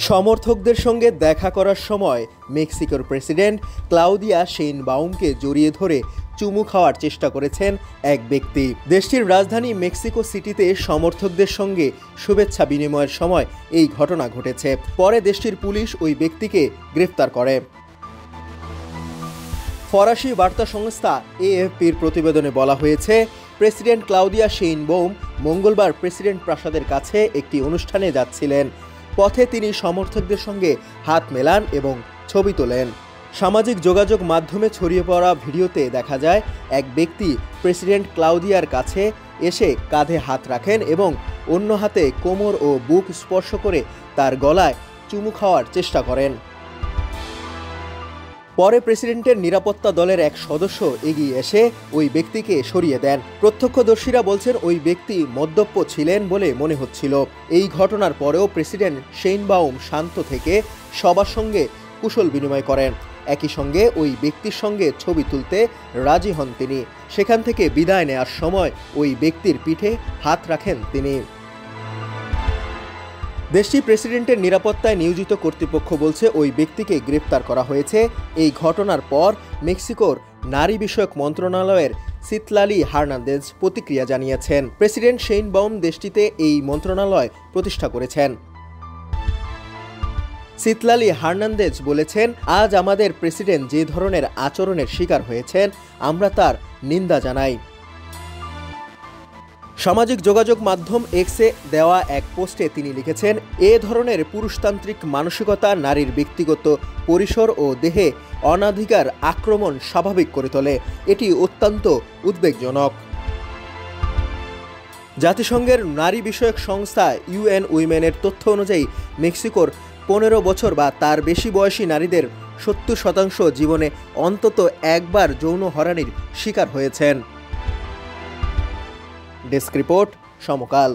সমর্থকদের সঙ্গে দেখা করার সময় মেক্সিকোর প্রেসিডেন্ট ক্লাউদিয়া শেইনবাউমকে জড়িয়ে ধরে চুমু খাওয়ার চেষ্টা করেছেন এক ব্যক্তি। দেশটির রাজধানী মেক্সিকো সিটিতে সমর্থকদের সঙ্গে শুভেচ্ছা বিনিময়ের সময় এই ঘটনা ঘটেছে। পরে দেশটির পুলিশ ওই ব্যক্তিকে গ্রেফতার করে। ফরাসি বার্তা সংস্থা এএফপির প্রতিবেদনে বলা হয়েছে, প্রেসিডেন্ট ক্লাউদিয়া শেইনবাউম মঙ্গলবার প্রেসিডেন্ট প্রাসাদের কাছে একটি অনুষ্ঠানে যাচ্ছিলেন। পথে তিনি সমর্থকদের সঙ্গে হাত মেলান এবং ছবি তোলেন। সামাজিক যোগাযোগ মাধ্যমে ছড়িয়ে পড়া ভিডিওতে দেখা যায় এক ব্যক্তি প্রেসিডেন্ট ক্লাউদিয়ার কাছে এসে কাঁধে হাত রাখেন এবং অন্য হাতে কোমর ও বুক স্পর্শ করে তার গলায় চুমু খাওয়ার চেষ্টা করেন। পরে প্রেসিডেন্টের নিরাপত্তা দলের এক সদস্য এগিয়ে এসে ওই ব্যক্তিকে সরিয়ে দেন। প্রত্যক্ষদর্শীরা বলছেন ওই ব্যক্তি মদ্যপ ছিলেন বলে মনে হচ্ছিল। এই ঘটনার পরেও প্রেসিডেন্ট শেইনবাউম শান্ত থেকে সবার সঙ্গে কুশল বিনিময় করেন। একই সঙ্গে ওই ব্যক্তির সঙ্গে ছবি তুলতে রাজি হন তিনি। সেখান থেকে বিদায় নেওয়ার সময় ওই ব্যক্তির পিঠে হাত রাখেন তিনি। দেশটির প্রেসিডেন্টের নিরাপত্তায় নিয়োজিত কর্তৃপক্ষ বলছে ওই ব্যক্তিকে গ্রেপ্তার করা হয়েছে। এই ঘটনার পর মেক্সিকোর নারী বিষয়ক মন্ত্রণালয়ের সিতলালি হার্নান্দেজ প্রতিক্রিয়া জানিয়েছেন। প্রেসিডেন্ট শেইনবাউম দেশটিতে এই মন্ত্রণালয় প্রতিষ্ঠা করেছেন। সিতলালি হার্নান্দেজ বলেছেন, আজ আমাদের প্রেসিডেন্ট যে ধরনের আচরণের শিকার হয়েছেন আমরা তার নিন্দা জানাই। সামাজিক যোগাযোগ মাধ্যম এক্সে দেওয়া এক পোস্টে তিনি লিখেছেন, এ ধরনের পুরুষতান্ত্রিক মানসিকতা নারীর ব্যক্তিগত পরিসর ও দেহে অনাধিকার আক্রমণ স্বাভাবিক করে তোলে। এটি অত্যন্ত উদ্বেগজনক। জাতিসংঘের নারী বিষয়ক সংস্থা ইউএন উইমেনের তথ্য অনুযায়ী মেক্সিকোর 15 বছর বা তার বেশি বয়সী নারীদের 70% জীবনে অন্তত একবার যৌন হয়রানির শিকার হয়েছেন। ডেস্ক রিপোর্ট, সমকাল।